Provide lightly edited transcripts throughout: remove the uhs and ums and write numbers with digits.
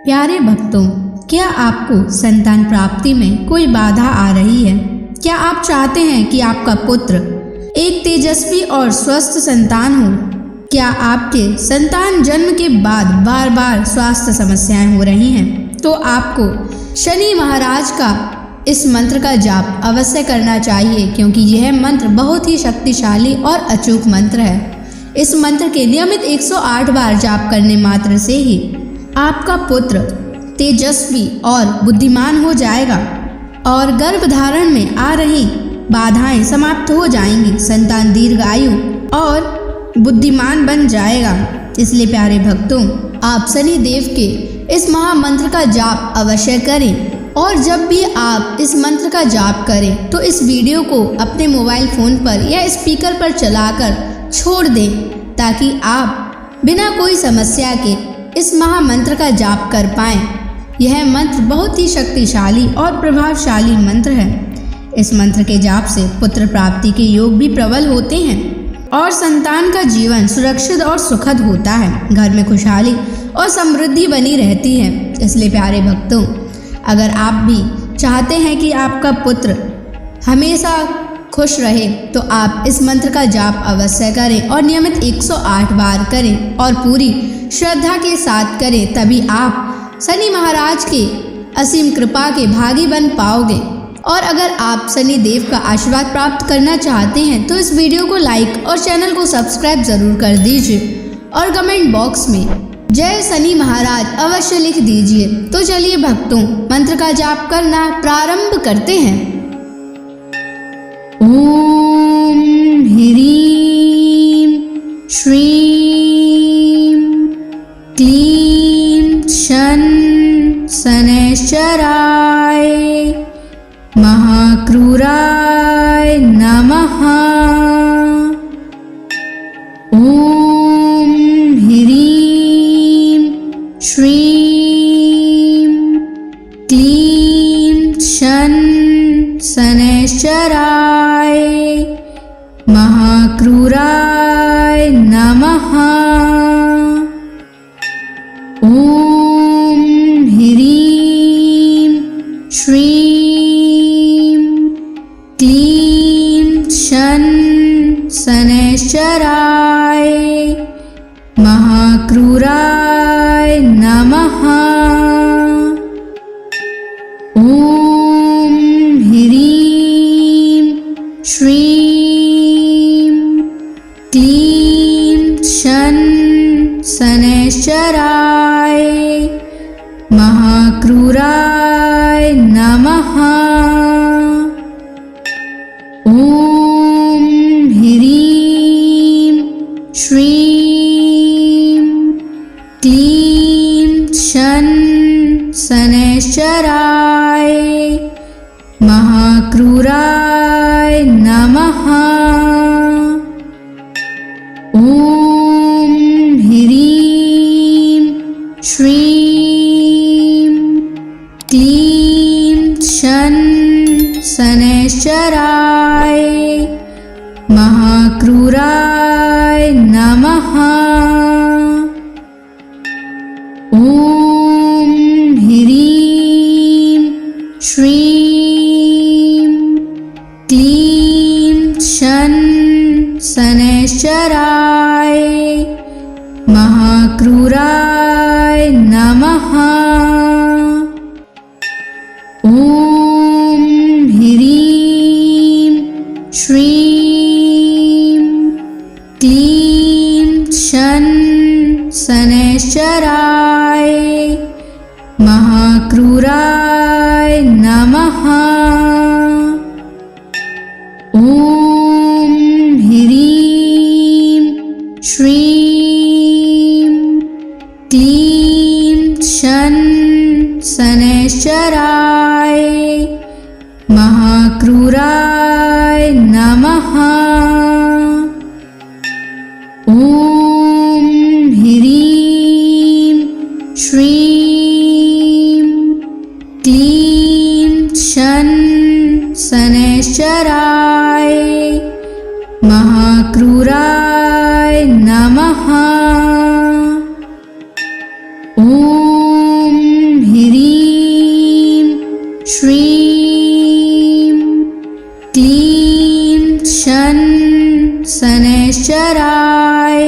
प्यारे भक्तों, क्या आपको संतान प्राप्ति में कोई बाधा आ रही है? क्या आप चाहते हैं कि आपका पुत्र एक तेजस्वी और स्वस्थ संतान हो? क्या आपके संतान जन्म के बाद बार बार स्वास्थ्य समस्याएं हो रही हैं? तो आपको शनि महाराज का इस मंत्र का जाप अवश्य करना चाहिए, क्योंकि यह मंत्र बहुत ही शक्तिशाली और अचूक मंत्र है। इस मंत्र के नियमित 108 बार जाप करने मात्र से ही आपका पुत्र तेजस्वी और बुद्धिमान हो जाएगा और गर्भधारण में आ रही बाधाएं समाप्त हो जाएंगी। संतान दीर्घायु और बुद्धिमान बन जाएगा। इसलिए प्यारे भक्तों, आप शनि देव के इस महामंत्र का जाप अवश्य करें। और जब भी आप इस मंत्र का जाप करें तो इस वीडियो को अपने मोबाइल फोन पर या स्पीकर पर चलाकर छोड़ दें, ताकि आप बिना कोई समस्या के इस महामंत्र का जाप कर पाएं। यह मंत्र बहुत ही शक्तिशाली और प्रभावशाली मंत्र है। इस मंत्र के जाप से पुत्र प्राप्ति के योग भी प्रबल होते हैं और संतान का जीवन सुरक्षित और सुखद होता है। घर में खुशहाली और समृद्धि बनी रहती है। इसलिए प्यारे भक्तों, अगर आप भी चाहते हैं कि आपका पुत्र हमेशा खुश रहे, तो आप इस मंत्र का जाप अवश्य करें और नियमित 108 बार करें और पूरी श्रद्धा के साथ करें। तभी आप शनि महाराज के असीम कृपा के भागी बन पाओगे। और अगर आप शनि देव का आशीर्वाद प्राप्त करना चाहते हैं तो इस वीडियो को लाइक और चैनल को सब्सक्राइब जरूर कर दीजिए और कमेंट बॉक्स में जय शनि महाराज अवश्य लिख दीजिए। तो चलिए भक्तों, मंत्र का जाप करना प्रारंभ करते हैं। ओम ह्रीं श्रीं क्लीं शन शनैश्चराय महाक्रूराय नमः। ओम ह्रीं श्रीं क्लीं शन शनैश्चराय महाक्रूराय नमः। ओम ह्रीं श्रीं क्लीं शन शनैश्चराय महाक्रूराय नमः। ओम ह्रीं श्रीं क्लीं शन शनैश्चराय महाक्रूराय नमः। ओम ह्रीं श्रीं क्लीं शन शनैश्चराय महाक्रूराय नमः। ओम ह्रीं श्रीं क्लीं शन शनैश्चराय महाक्रूराय नमः। ओम ह्रीं श्रीं क्लीं शन शनैश्चराय महाक्रूराय नमः। ओम ह्रीं श्रीं क्लीं शन शनैश्चराय महाक्रूराय नमः। ओम ह्रीं श्रीं क्लीं शन शनैश्चराय महाक्रूराय नमः। ओम ह्रीं श्रीं क्लीं शन शनैश्चराय महाक्रूराय नमः। ओम शनैश्चराय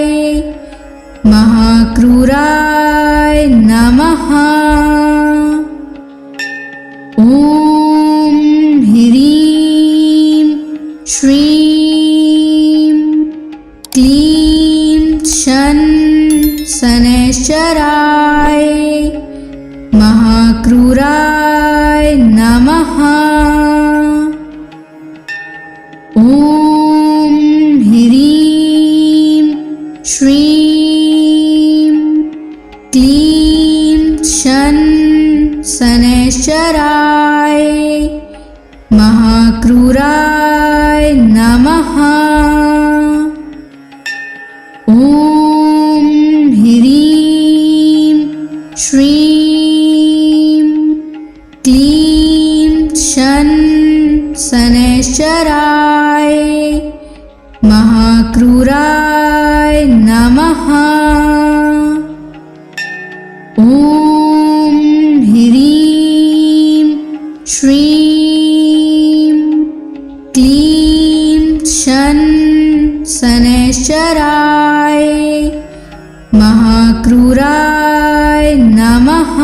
महाक्रूराय नमः। ॐ ह्रीं श्रीं क्लीं शनैश्चराय महाक्रूराय नमः। ॐ ह्रीं श्रीं क्लीं शनैश्चराय महाक्रूराय नमः। ॐ ह्रीं श्रीं क्लीं शनैश्चराय महाक्रूराय नमः। ॐ ह्रीं श्रीं क्लीं शनैश्चराय महाक्रूराय नमः।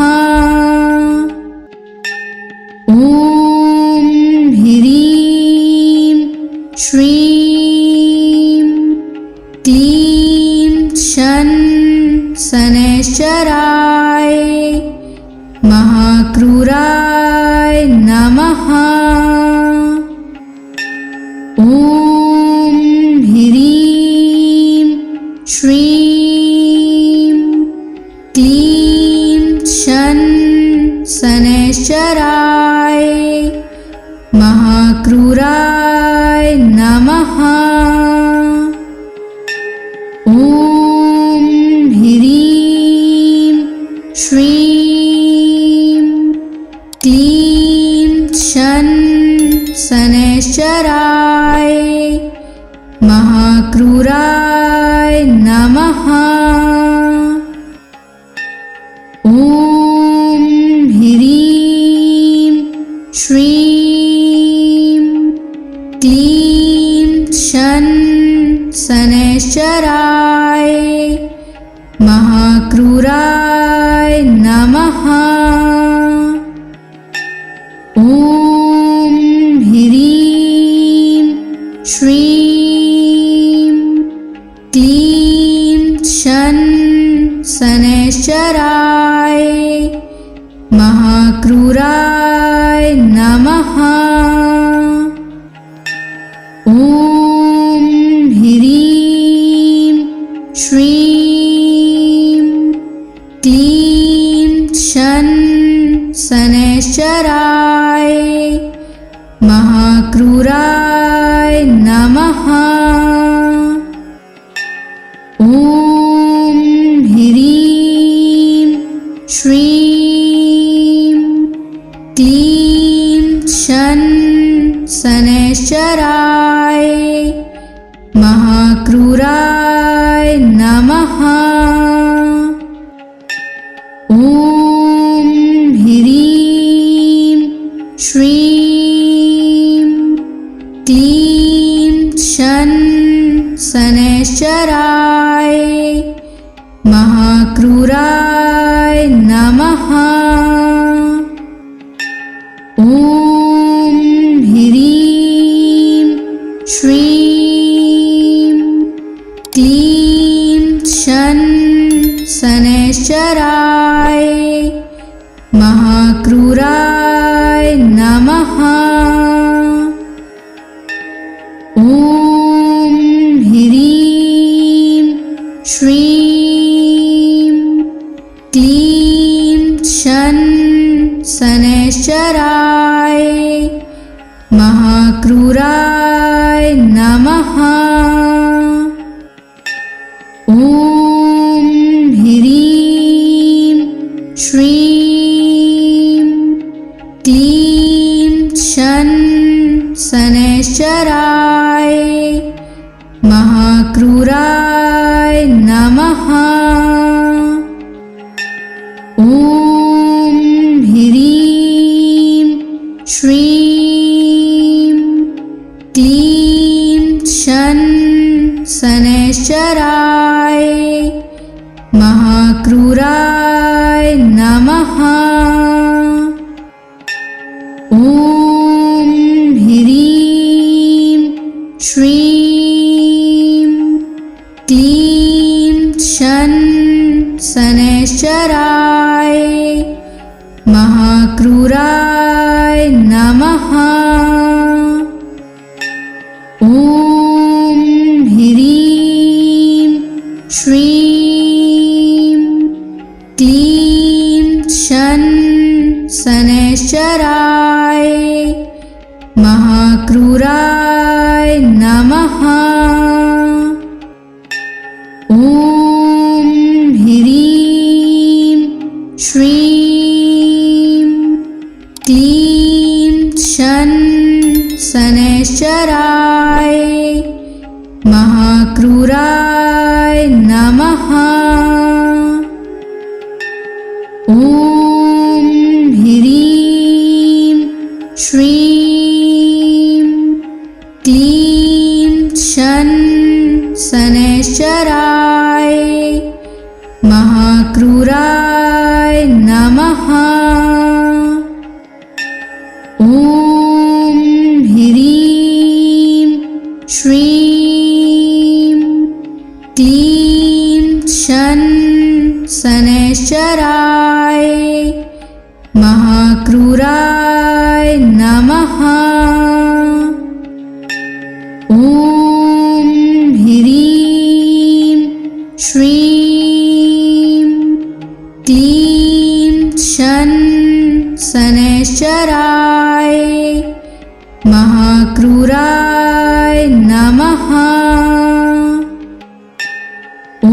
ॐ ह्रीं श्रीं क्लीं शनैश्चराय महाक्रूराय नमः। ॐ ह्रीं श्रीं क्लीं शनैश्चराय महाक्रूराय नमः। ॐ ह्रीं श्रीं क्लीं शनैश्चराय महाक्रूराय नमः। ॐ ह्रीं श्रीं क्लीं शनैश्चराय महाक्रूराय नमः। ॐ ह्रीं श्रीं क्लीं शनैश्चराय महाक्रूराय नमः। ॐ ह्रीं श्रीं क्लीं शनैश्चराय महाक्रूराय नमः। ॐ ह्रीं श्रीं क्लीं शनैश्चराय महाक्रूराय नमः। ॐ ह्रीं श्रीं क्लीं शनैश्चराय महाक्रूराय नमः। ॐ ह्रीं श्रीं क्लीं शनैश्चराय महाक्रूराय नमः। ॐ ह्रीं श्रीं क्लीं शनैश्चराय महाक्रूराय नमः। ॐ ह्रीं श्रीं क्लीं शनैश्चराय महाक्रूराय नमः। ॐ ह्रीं श्रीं क्लीं शनैश्चराय महाक्रूराय नमः। ॐ ह्रीं श्रीं क्लीं शन शनैश्चराय महाक्रूराय नमः। ॐ ह्रीं श्रीं क्लीं शन शनैश्चराय महाक्रूराय नमः। ॐ ह्रीं श्रीं क्लीं शन शनैश्चराय महाक्रूराय नमः। ॐ ह्रीं श्रीं क्लीं शन शनैश्चराय महाक्रूराय नमः। ॐ ह्रीं श्रीं क्लीं शन शनैश्चराय महाक्रूराय नमः। ॐ ह्रीं श्रीं क्लीं शन शनैश्चराय महाक्रूराय नमः।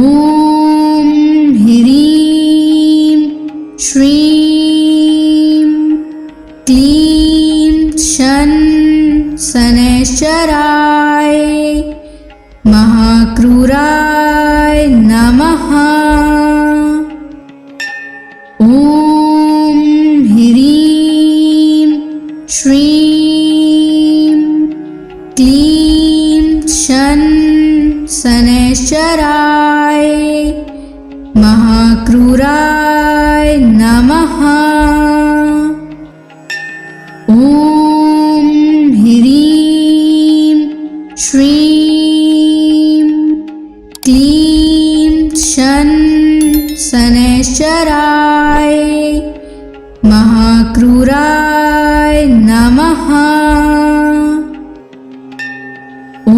ॐ ह्रीं श्रीं क्लीं शन शनैश्चराय महाक्रूराय नमः। ॐ ह्रीं श्रीं क्लीं शन शनैश्चराय महाक्रूराय नमः। ॐ ह्रीं श्रीं क्लीं शन शनैश्चराय महाक्रूराय नमः। ॐ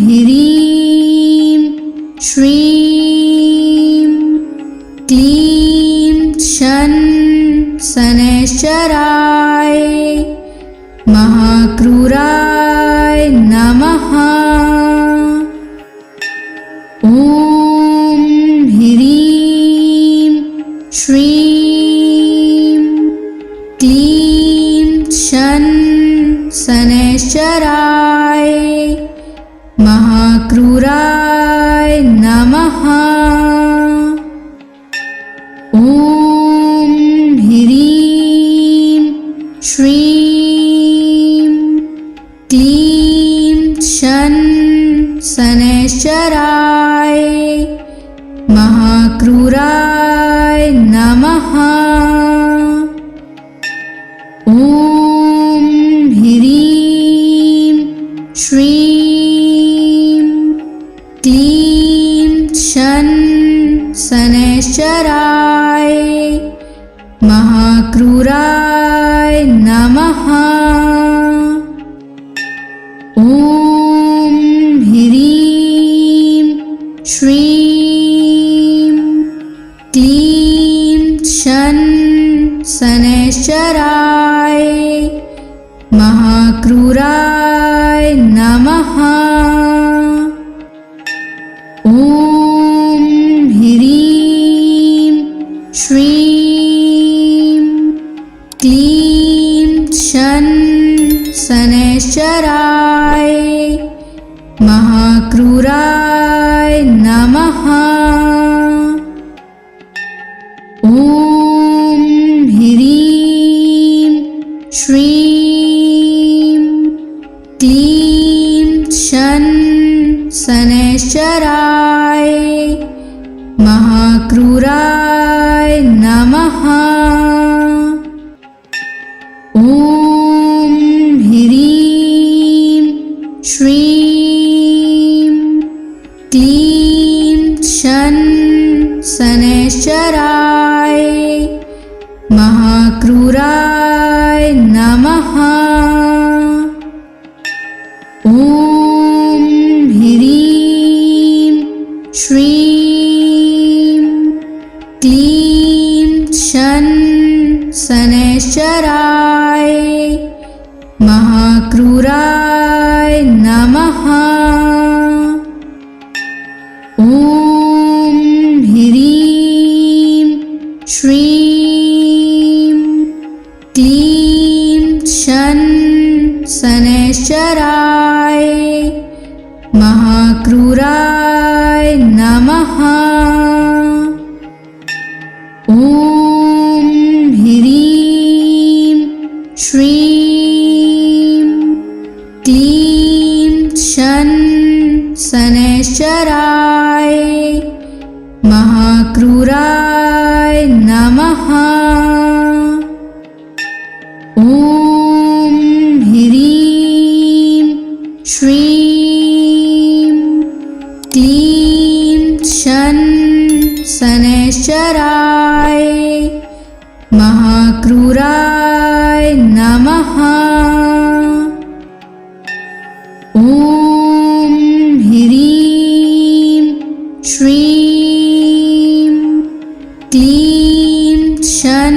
ह्रीं श्रीं क्लीं शन शनैश्चराय महाक्रूराय नमः। ॐ ह्रीं श्रीं क्लीं शन शनैश्चराय महाक्रूराय नमः। ॐ ह्रीं श्रीं क्लीं शन शनैश्चराय महाक्रूराय नमः। ॐ ह्रीं श्रीं क्लीं शन शनैश्चराय महाक्रूराय नमः। ॐ ह्रीं श्रीं क्लीं शन शनैश्चराय महाक्रूराय नमः। ॐ ह्रीं श्रीं क्लीं शन शनैश्चराय महाक्रूराय नमः। ॐ ह्रीं श्रीं क्लीं शन क्लीं शन शनैश्चराय महाक्रूराय नमः। ॐ ह्रीं श्रीं क्लीं शन शनैश्चराय महाक्रूराय नमः। ॐ ह्रीं श्रीं क्लीं शन शनैश्चराय महाक्रूराय नमः। ॐ ह्रीं श्रीं क्लीं शन शनैश्चराय महाक्रूराय नमः। ॐ ह्रीं श्रीं क्लीं शन शनैश्चराय महाक्रूराय नमः। ॐ ह्रीं श्रीं क्लीं शन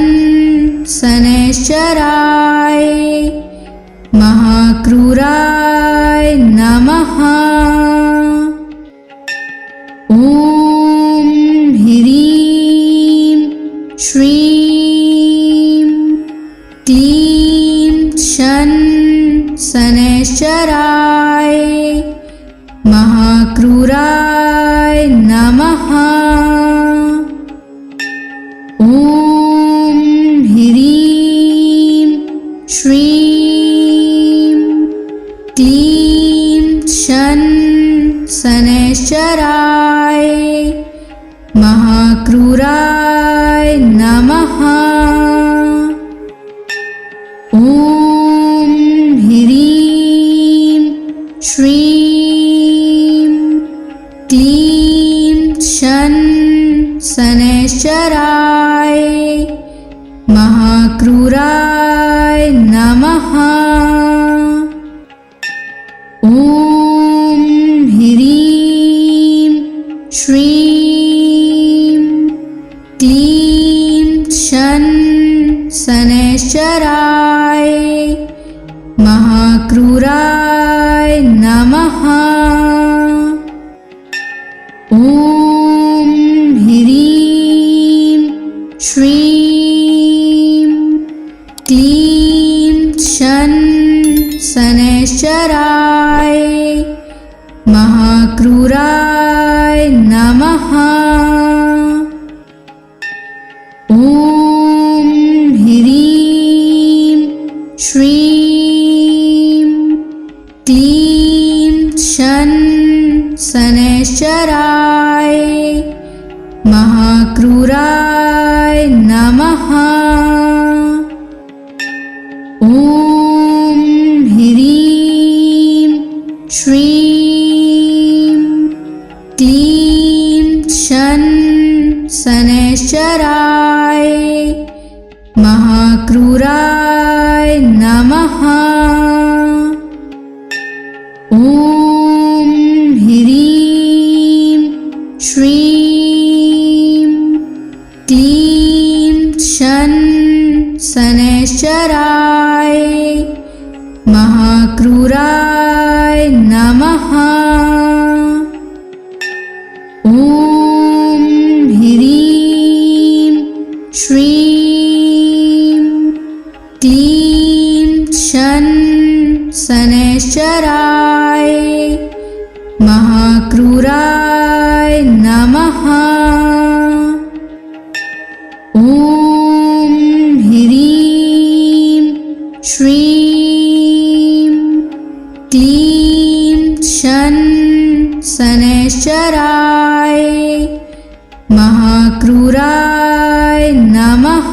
शनैश्चराय महाक्रूराय नमः। ॐ ह्रीं श्रीं क्लीं शन शनैश्चराय महाक्रूराय नमः। ॐ ह्रीं श्रीं क्लीं शन शनैश्चराय महाक्रूराय नमः। ॐ ह्रीं श्रीं क्लीं शन शनैश्चराय महाक्रूराय नमः। ॐ ह्रीं श्रीं क्लीं शन शनैश्चराय महाक्रूराय नमः। ॐ ह्रीं श्रीं क्लीं शन शनैश्चराय महाक्रूराय नमः। ॐ ह्रीं श्रीं क्लीं शन शनैश्चराय महाक्रूराय नमः। ॐ ह्रीं श्रीं क्लीं शन शनैश्चराय महाक्रूराय नमः। ॐ ह्रीं श्रीं क्लीं शन शनैश्चराय महाक्रूराय नमः। ॐ ह्रीं श्रीं क्लीं शन शनैश्चराय महाक्रूराय नमः। ॐ ह्रीं श्रीं क्लीं शन शनैश्चराय महाक्रूराय नमः।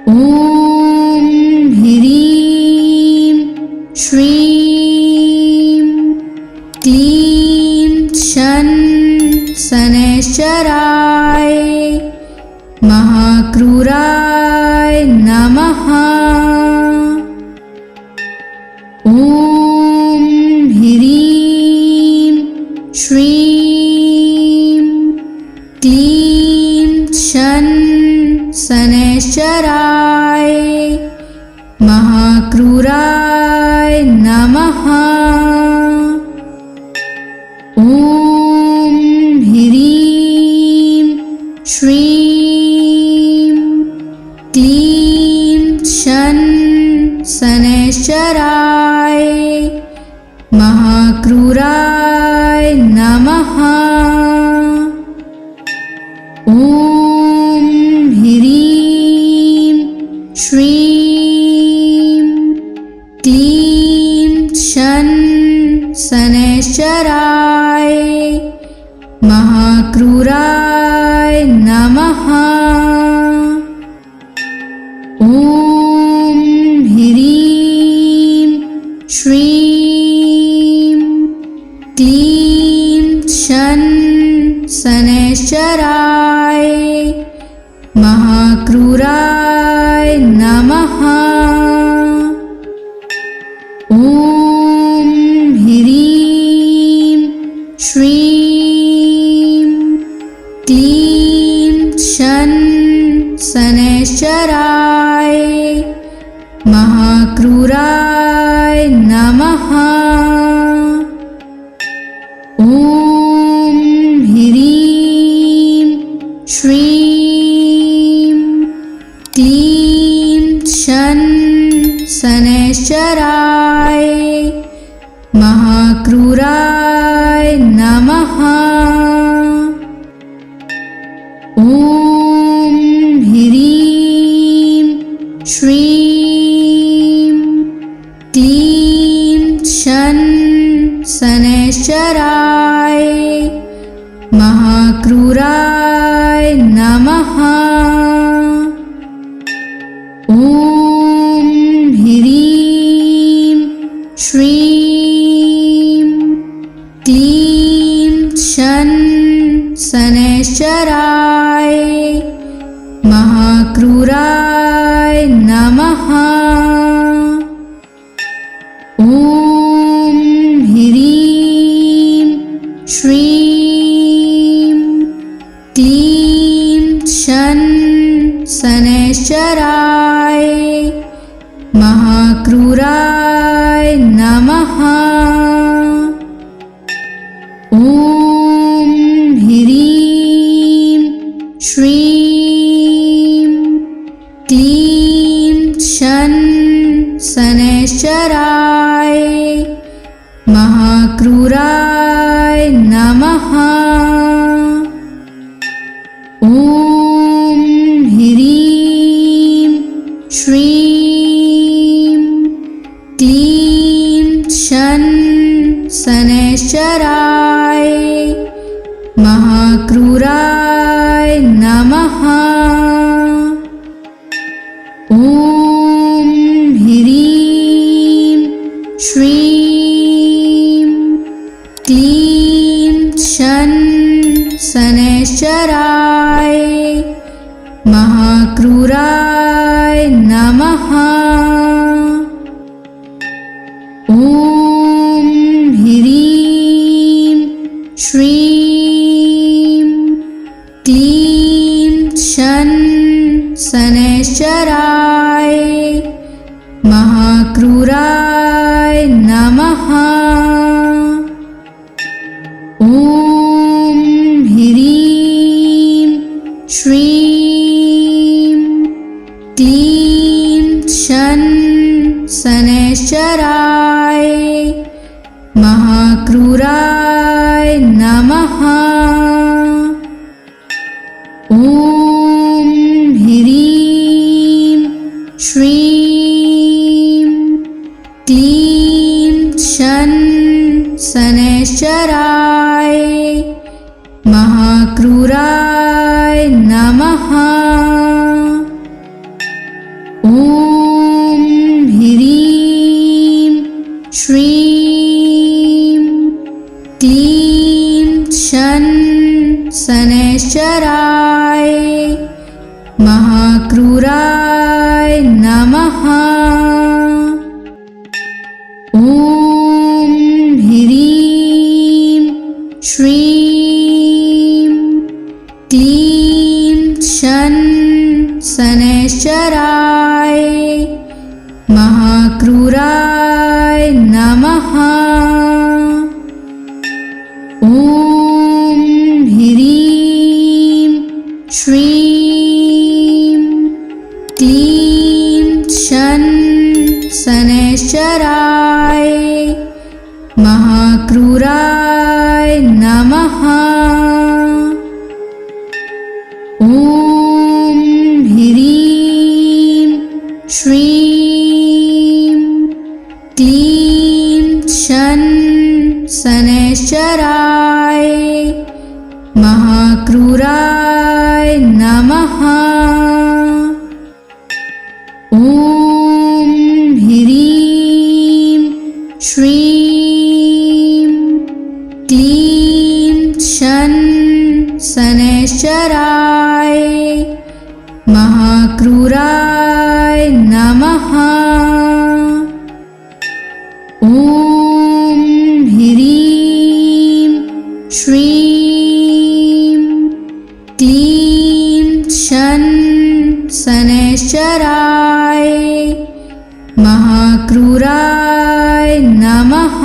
ॐ ह्रीं श्रीं क्लीं शन शनैश्चराय महाक्रूराय नमः। ॐ ह्रीं श्रीं क्लीं शन शनैश्चराय महाक्रूराय नमः। ॐ ह्रीं श्रीं क्लीं शन शनैश्चराय महाक्रूराय नमः। ॐ ह्रीं श्रीं क्लीं शन शनैश्चराय महाक्रूराय नमः। ॐ ह्रीं श्रीं क्लीं शन शनैश्चराय महाक्रूराय नमः। ॐ ह्रीं श्रीं क्लीं शन शनैश्चराय महाक्रूराय नमः। ॐ ह्रीं श्रीं क्लीं शन शनैश्चराय महाक्रूराय नमः। ॐ ह्रीं श्रीं क्लीं शन शनैश्चराय महाक्रूराय नमः। ॐ ह्रीं श्रीं क्लीं शन शनैश्चराय महाक्रूराय नमः। ॐ ह्रीं श्रीं क्लीं शन शनैश्चराय महाक्रूराय नमः। ॐ ह्रीं श्रीं क्लीं शन शनैश्चराय महाक्रूराय नमः। ॐ ह्रीं श्रीं क्लीं शन शनैश्चराय महाक्रूराय नमः। ॐ ह्रीं श्रीं क्लीं शन शनैश्चराय महाक्रूराय नमः। ॐ ह्रीं श्रीं क्लीं शन शनैश्चराय महाक्रूराय नमः। ॐ ह्रीं श्रीं क्लीं शन शनैश्चराय महाक्रूराय नमः। ॐ ह्रीं श्रीं क्लीं शन शनैश्चराय महाक्रूराय नमः। ॐ ह्रीं श्रीं क्लीं शन शनैश्चराय महाक्रूराय नमः। ॐ ह्रीं श्रीं क्लीं शन शनैश्चराय महाक्रूराय नमः। ॐ ह्रीं श्रीं क्लीं शन शनैश्चराय महाक्रूराय नमः। ॐ ह्रीं श्रीं क्लीं शन शनैश्चराय महाक्रूराय नमः। ॐ ह्रीं श्रीं क्लीं शन शनैश्चराय महाक्रूराय नमः। ॐ ह्रीं श्रीं क्लीं शन शनैश्चराय महाक्रूराय नमः।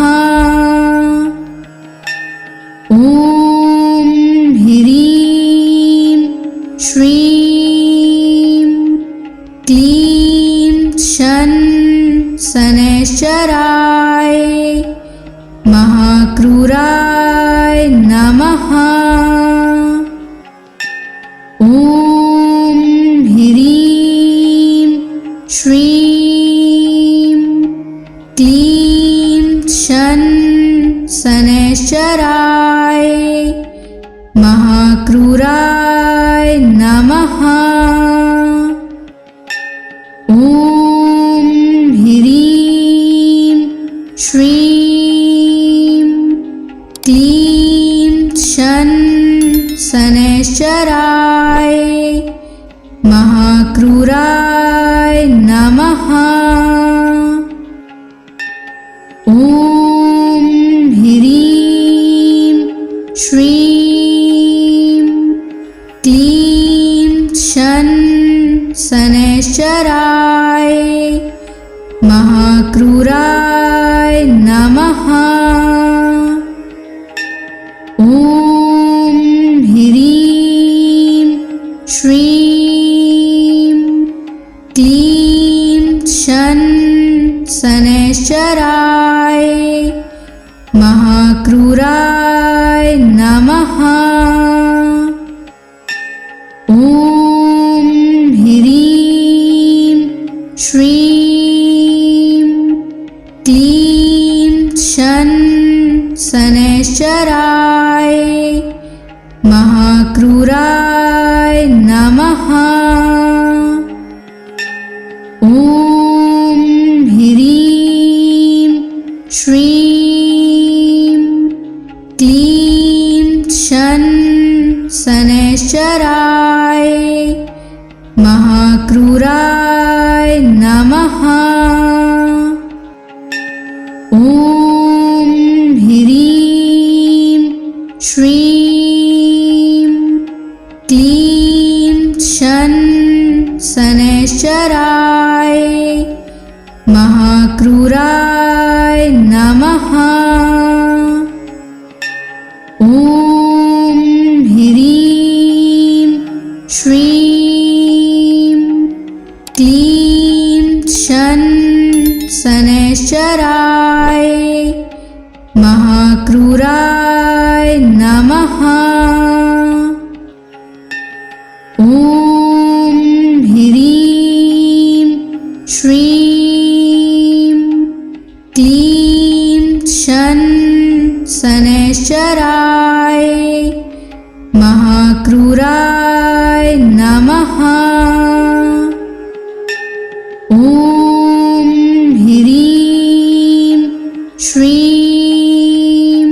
ॐ ह्रीं श्रीं क्लीं शन शनैश्चराय महाक्रूराय नमः। ॐ ह्रीं श्रीं क्लीं शन शनैश्चराय महाक्रूराय नमः। ॐ ह्रीं श्रीं क्लीं शन शनैश्चराय महाक्रूराय नमः। ॐ ह्रीं श्रीं क्लीं शन शनैश्चराय महाक्रूराय नमः। ॐ ह्रीं श्रीं क्लीं शन शनैश्चराय महाक्रूराय नमः। ॐ ह्रीं श्रीं क्लीं शन शनैश्चराय महाक्रूराय नमः। ॐ ह्रीं श्रीं क्लीं शन शनैश्चराय महाक्रूराय नमः। ॐ ह्रीं श्रीं क्लीं शन शनैश्चराय महाक्रूराय नमः। ॐ ह्रीं श्रीं क्लीं शन शनैश्चराय महाक्रूराय नमः। ॐ ह्रीं श्रीं क्लीं शन शनैश्चराय महाक्रूराय नमः। ॐ ह्रीं श्रीं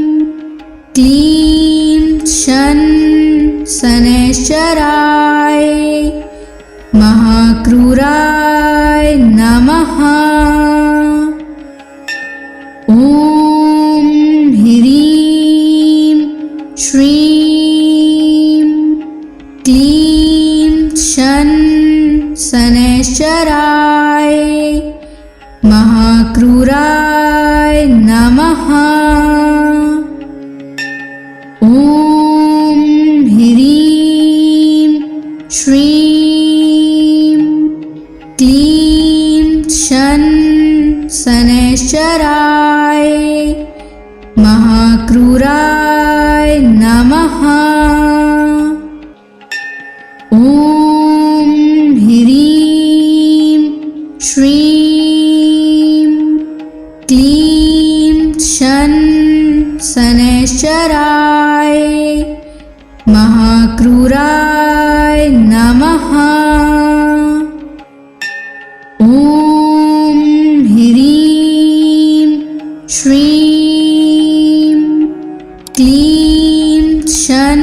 क्लीं शन शनैश्चराय महाक्रूराय नमः। ॐ ह्रीं श्रीं क्लीं शन शनैश्चराय महाक्रूराय नमः। ॐ ह्रीं श्रीं क्लीं शन शनैश्चराय महाक्रूराय नमः। ॐ ह्रीं श्रीं क्लीं शन शनैश्चराय महाक्रूराय नमः। ॐ ह्रीं श्रीं क्लीं शन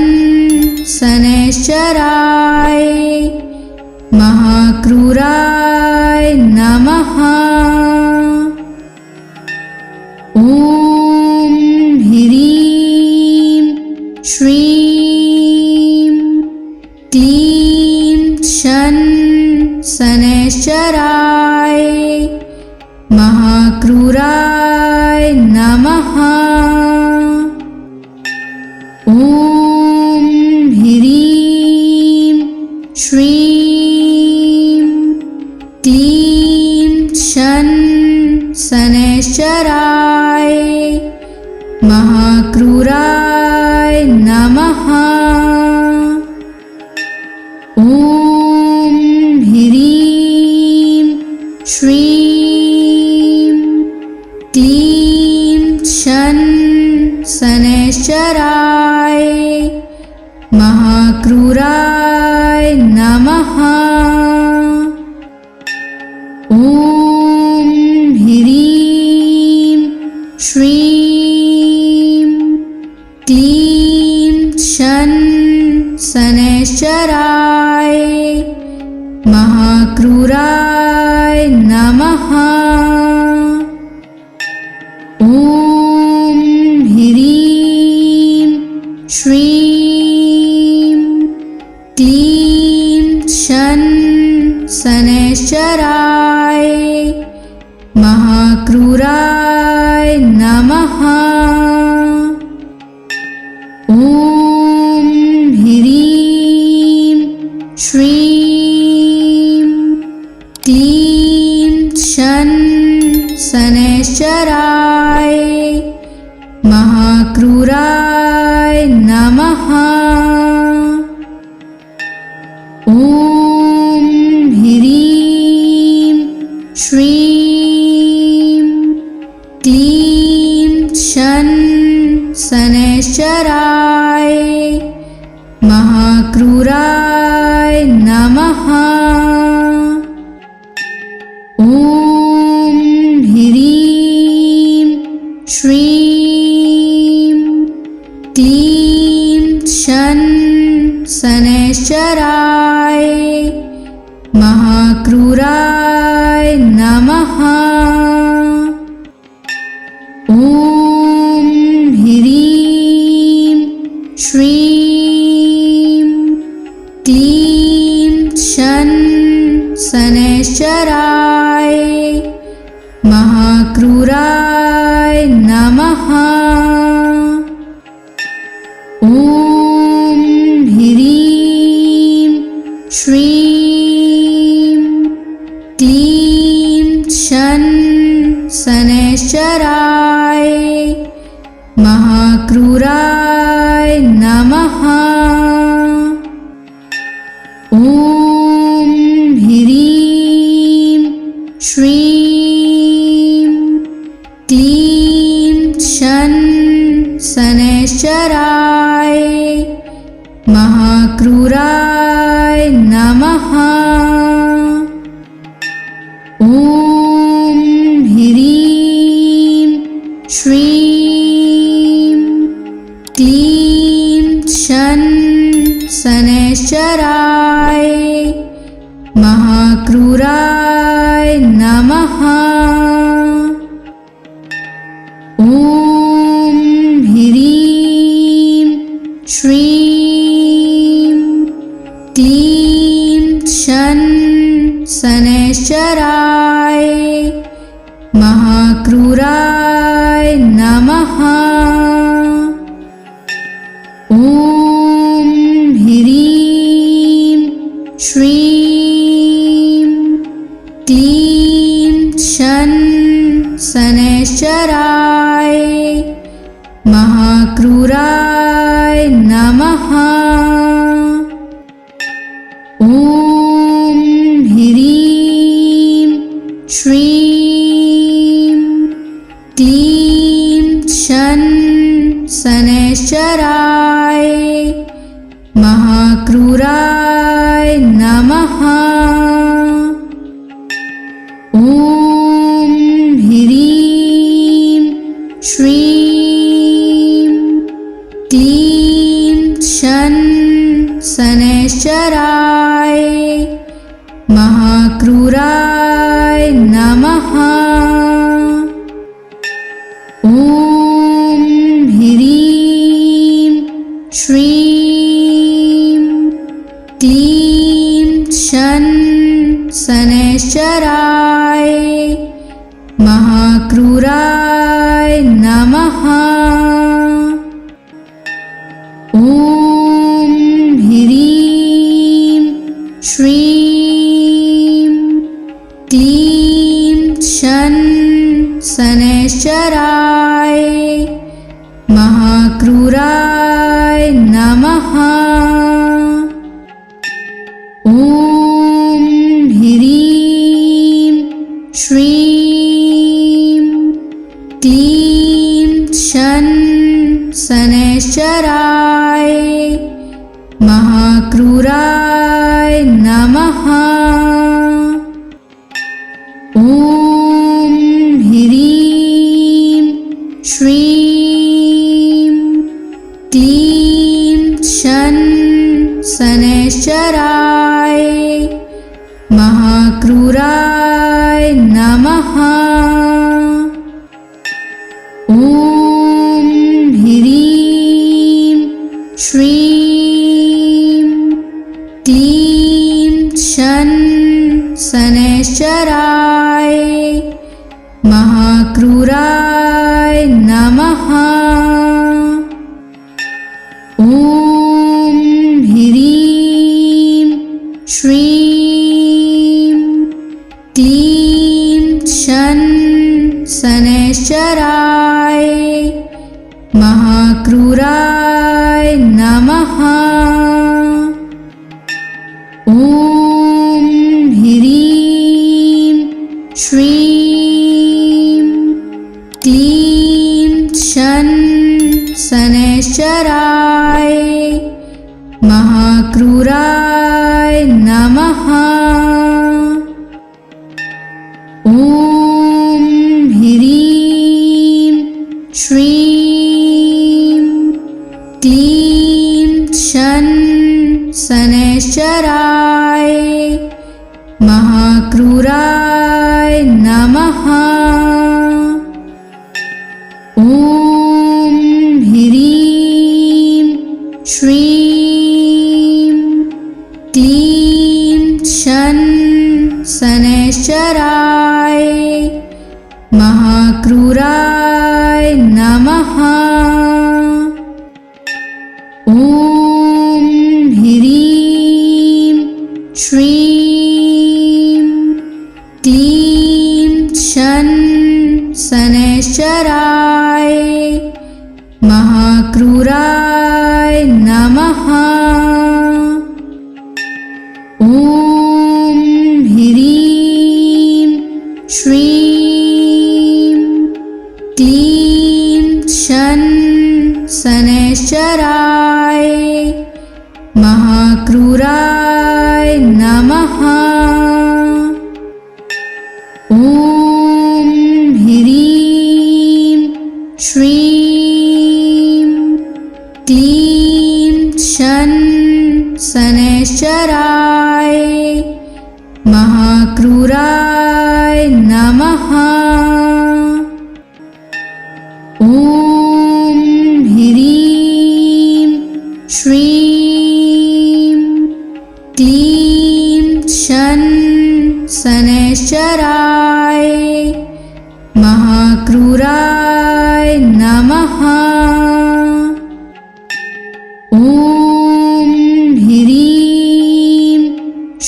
शनैश्चराय महाक्रूराय नमः। ॐ ह्रीं श्रीं क्लीं शन शनैश्चराय महाक्रूराय नमः। ॐ ह्रीं श्रीं क्लीं शन शनैश्चराय महाक्रूराय नमः। ॐ ह्रीं श्रीं क्लीं शन शनैश्चराय महाक्रूराय नमः। ॐ ह्रीं श्रीं क्लीं शन शनैश्चराय महाक्रूराय नमः। ॐ ह्रीं श्रीं क्लीं शन शनैश्चराय महाक्रूराय नमः। ॐ ह्रीं श्रीं क्लीं शन शनैश्चराय महाक्रूराय नमः। ॐ ह्रीं श्रीं क्लीं शन शनैश्चराय महाक्रूराय नमः। ॐ ह्रीं श्रीं क्लीं शन शनैश्चराय महाक्रूराय नमः। ॐ ह्रीं श्रीं क्लीं शन शनैश्चराय महाक्रूराय नमः। ॐ ह्रीं श्रीं क्लीं शन शनैश्चराय महाक्रूराय नमः। ॐ ह्रीं श्रीं क्लीं शन शनैश्चराय महाक्रूराय नमः। ॐ ह्रीं श्रीं शन शनैश्चराय महाक्रूराय नमः। ॐ ह्रीं श्रीं क्लीं शन शनैश्चराय महाक्रूराय नमः। ॐ ह्रीं श्रीं क्लीं शन शनैश्चराय महाक्रूराय नमः। ॐ ह्रीं श्रीं क्लीं शन शनैश्चराय महाक्रूराय नमः। ॐ ह्रीं श्रीं क्लीं शन शनैश्चराय महाक्रूराय नमः। ॐ ह्रीं श्रीं क्लीं शन शनैश्चराय महाक्रूराय नमः। ॐ ह्रीं श्रीं क्लीं शन शनैश्चराय महाक्रूराय नमः। ॐ ह्रीं श्रीं क्लीं शन शनैश्चराय महाक्रूराय नमः। ॐ ह्रीं श्रीं क्लीं शन शनैश्चराय महाक्रूराय नमः। ॐ ह्रीं श्रीं क्लीं शन शनैश्चराय महाक्रूराय नमः। ॐ ह्रीं श्रीं क्लीं शन शनैश्चराय महाक्रूराय नमः। ॐ ह्रीं श्रीं क्लीं शन शनैश्चराय महाक्रूराय नमः। ॐ ह्रीं श्रीं क्लीं शन शनैश्चराय महाक्रूराय नमः। ॐ ह्रीं श्रीं क्लीं शन शनैश्चराय महाक्रूराय नमः। ॐ ह्रीं श्रीं क्लीं शन शनैश्चराय महाक्रूराय नमः। ॐ ह्रीं श्रीं क्लीं शन शनैश्चराय महाक्रूराय नमः। ॐ ह्रीं श्रीं क्लीं शन शनैश्चराय महाक्रूराय नमः। ॐ ह्रीं श्रीं क्लीं शन शनैश्चराय महाक्रूराय नमः। ॐ ह्रीं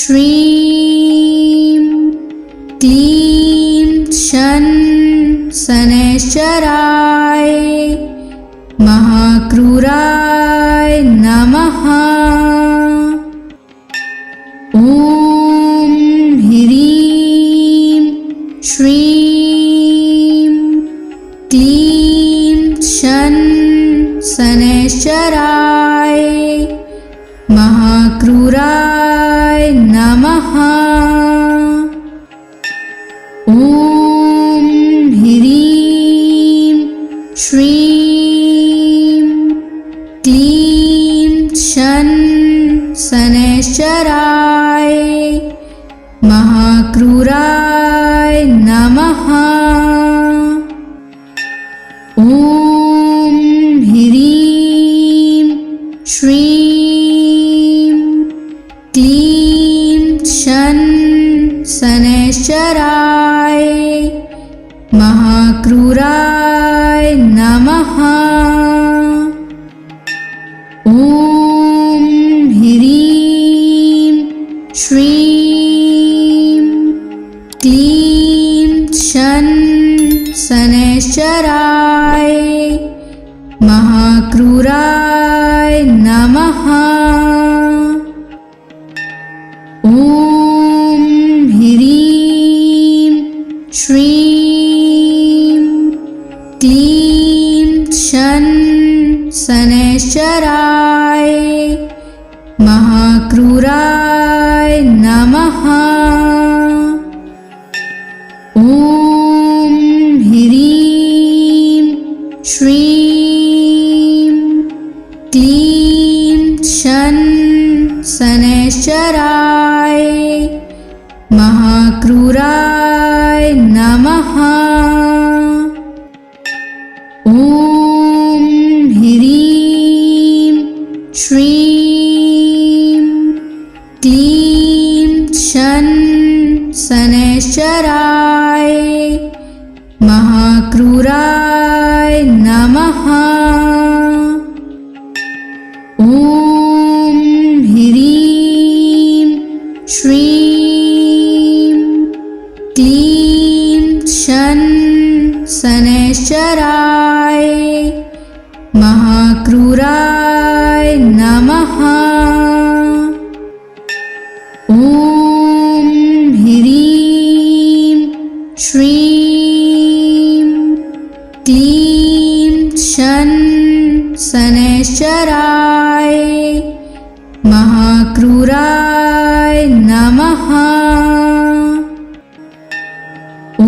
श्रीं क्लीं शन शनैश्चराय महाक्रूराय नमः। ॐ ह्रीं श्रीं क्लीं शन शनैश्चराय महाक्रूराय नमः। ॐ ह्रीं श्रीं क्लीं शन शनैश्चराय महाक्रूराय नमः। ॐ ह्रीं श्रीं क्लीं शन शनैश्चराय महाक्रूराय नमः। ॐ ह्रीं श्रीं क्लीं शन शनैश्चराय महाक्रूराय नमः। ॐ ह्रीं श्रीं क्लीं शन शनैश्चराय महाक्रूराय नमः। ॐ ह्रीं श्रीं क्लीं शन शनैश्चराय महाक्रूराय नमः। ॐ ह्रीं श्रीं क्लीं शन शनैश्चराय महाक्रूराय नमः। ॐ ह्रीं श्रीं क्लीं शन शनैश्चराय महाक्रूराय नमः। ॐ ह्रीं श्रीं क्लीं शन शनैश्चराय महाक्रूराय नमः। ॐ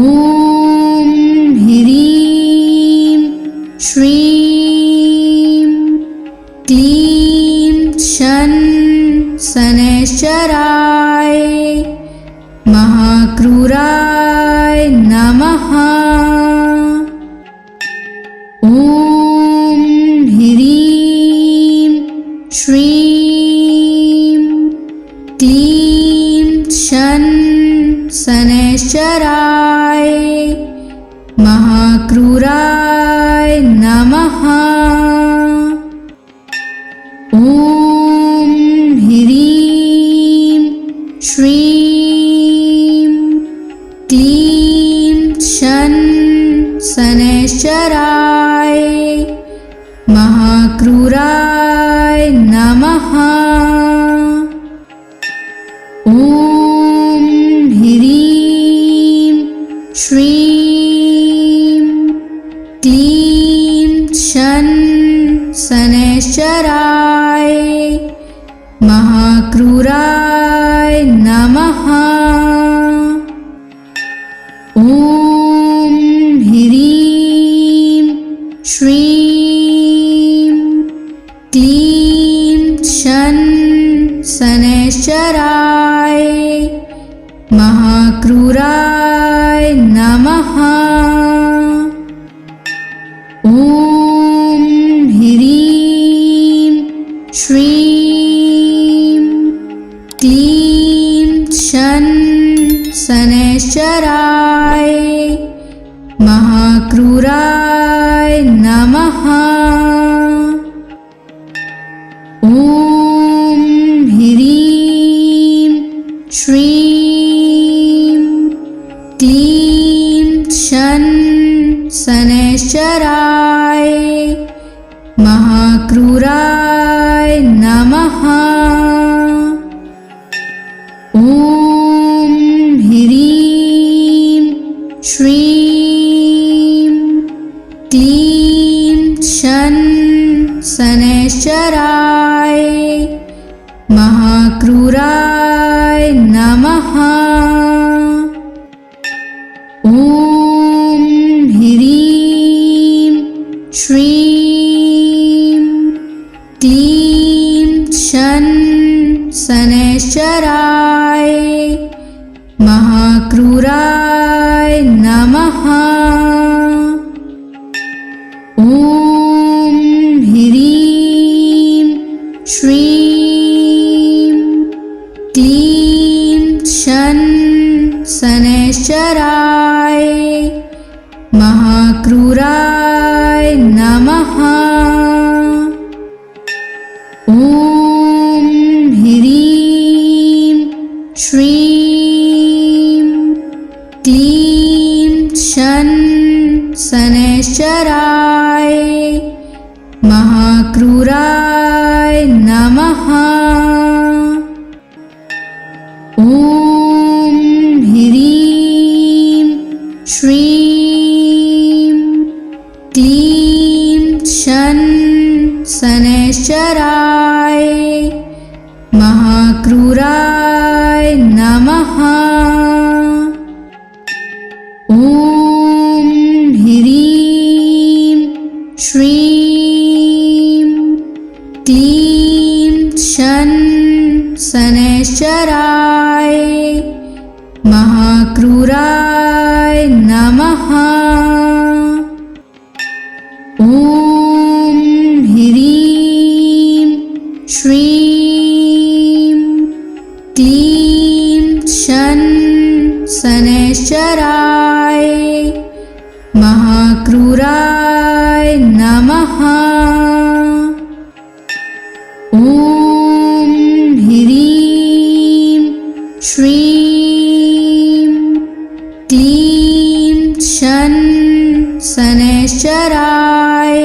ह्रीं श्रीं क्लीं शन शनैश्चराय महाक्रूराय नमः। ॐ ह्रीं श्रीं क्लीं शन शनैश्चराय महाक्रूराय नमः। ॐ ह्रीं श्रीं क्लीं शन शनैश्चराय महाक्रूराय नमः। ॐ ह्रीं श्रीं क्लीं शन शनैश्चराय महाक्रूराय नमः। ॐ ह्रीं श्रीं क्लीं महाक्रूराय नमः। ॐ ह्रीं श्रीं क्लीं शन शनैश्चराय महाक्रूराय नमः। ॐ ह्रीं श्रीं क्लीं शन शनैश्चराय महाक्रूराय नमः। ॐ ह्रीं श्रीं क्लीं शन शनैश्चराय महाक्रूराय नमः। ॐ ह्रीं श्रीं क्लीं शन शनैश्चराय महाक्रूराय नमः। ॐ ह्रीं श्रीं क्लीं शन शनैश्चराय महाक्रूराय नमः। ॐ ह्रीं श्रीं क्लीं शन शनैश्चराय महाक्रूराय नमः। ॐ ह्रीं श्रीं क्लीं शन शनैश्चराय महाक्रूराय नमः। ॐ ह्रीं श्रीं क्लीं शन शनैश्चराय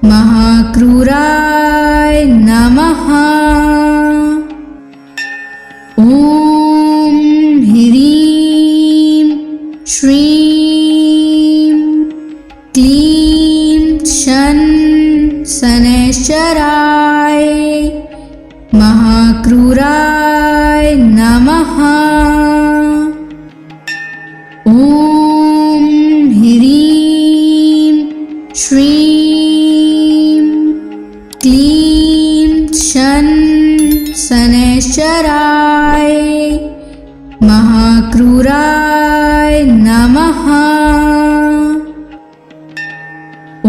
महाक्रूराय नमः। ॐ ह्रीं श्रीं क्लीं शन शनैश्चराय महाक्रूराय नमः। ॐ ह्रीं श्रीं क्लीं शन शनैश्चराय महाक्रूराय नमः। ॐ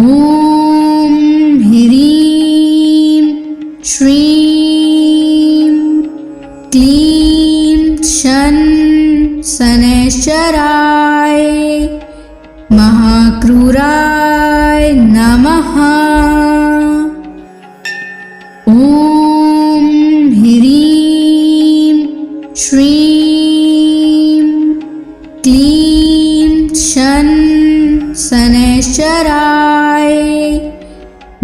ह्रीं श्रीं क्लीं शन शनैश्चराय महाक्रूराय नमः। ॐ ह्रीं श्रीं क्लीं शन शनैश्चराय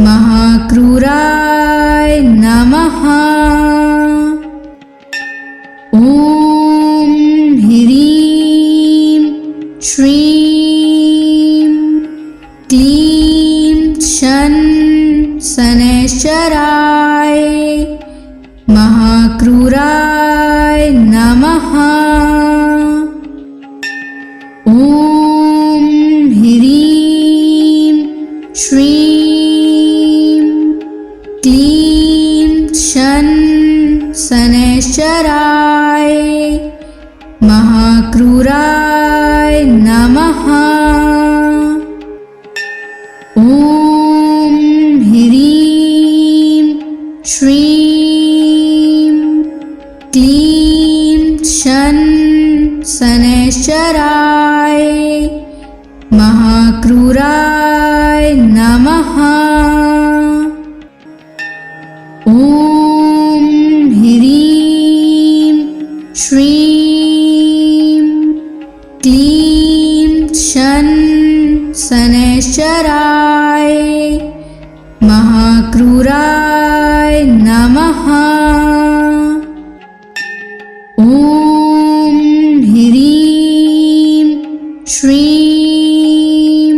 महाक्रूराय नमः। ॐ ह्रीं श्रीं क्लीं शन शनैश्चराय महाक्रूराय नमः। ॐ ह्रीं श्रीं क्लीं शन शनैश्चराय महाक्रूराय नमः। ॐ ह्रीं श्रीं क्लीं शन शनैश्चराय महाक्रूराय नमः। ॐ ह्रीं श्रीं महाक्रूराय नमः। ॐ ह्रीं श्रीं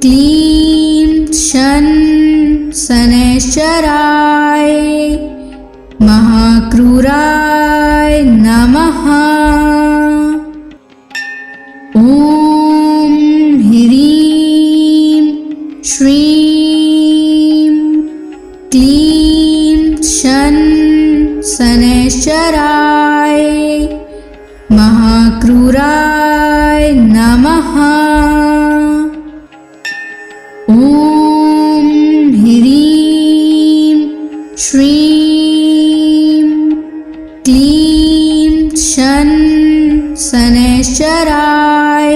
क्लीं शनैश्चराय महाक्रूराय नमः। ॐ ह्रीं श्रीं क्लीं शनैश्चराय महाक्रूराय नमः। ॐ ह्रीं श्रीं क्लीं शनैश्चराय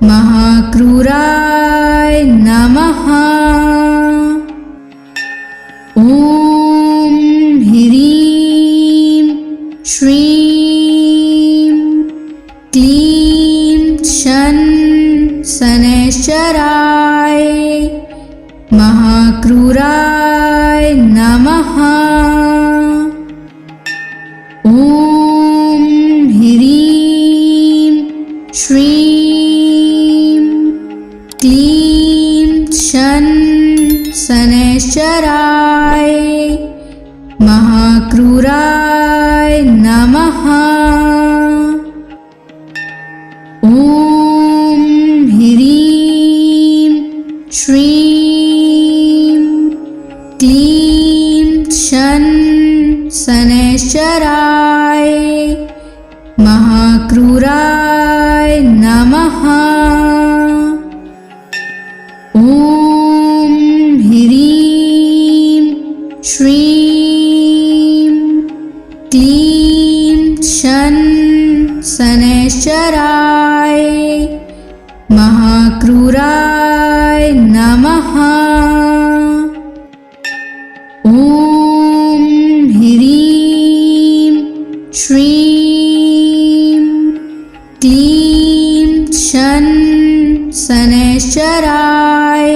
महाक्रूराय नमः। ॐ ह्रीं श्रीं क्लीं शनैश्चराय महाक्रूराय नमः। ॐ ह्रीं श्रीं क्लीं शनैश्चराय महाक्रूराय नमः। ॐ ह्रीं श्रीं क्लीं शनैश्चराय महाक्रूराय नमः। ॐ ह्रीं श्रीं क्लीं शनैश्चराय महाक्रूराय नमः। ॐ ह्रीं श्रीं क्लीं शनैश्चराय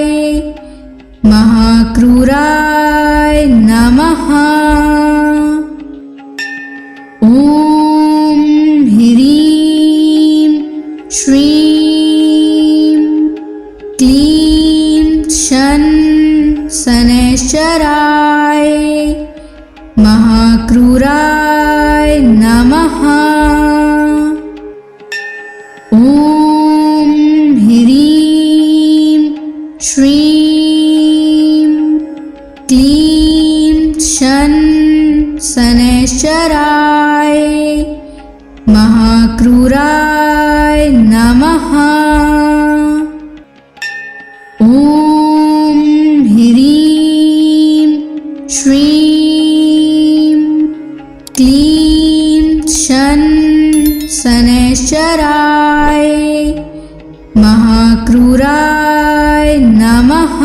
महाक्रूराय नमः। ॐ ह्रीं श्रीं क्लीं शनैश्चराय महाक्रूराय नमः। ॐ ह्रीं श्रीं क्लीं शनैश्चराय महाक्रूराय नमः। ॐ ह्रीं श्रीं क्लीं शनैश्चराय महाक्रूराय नमः।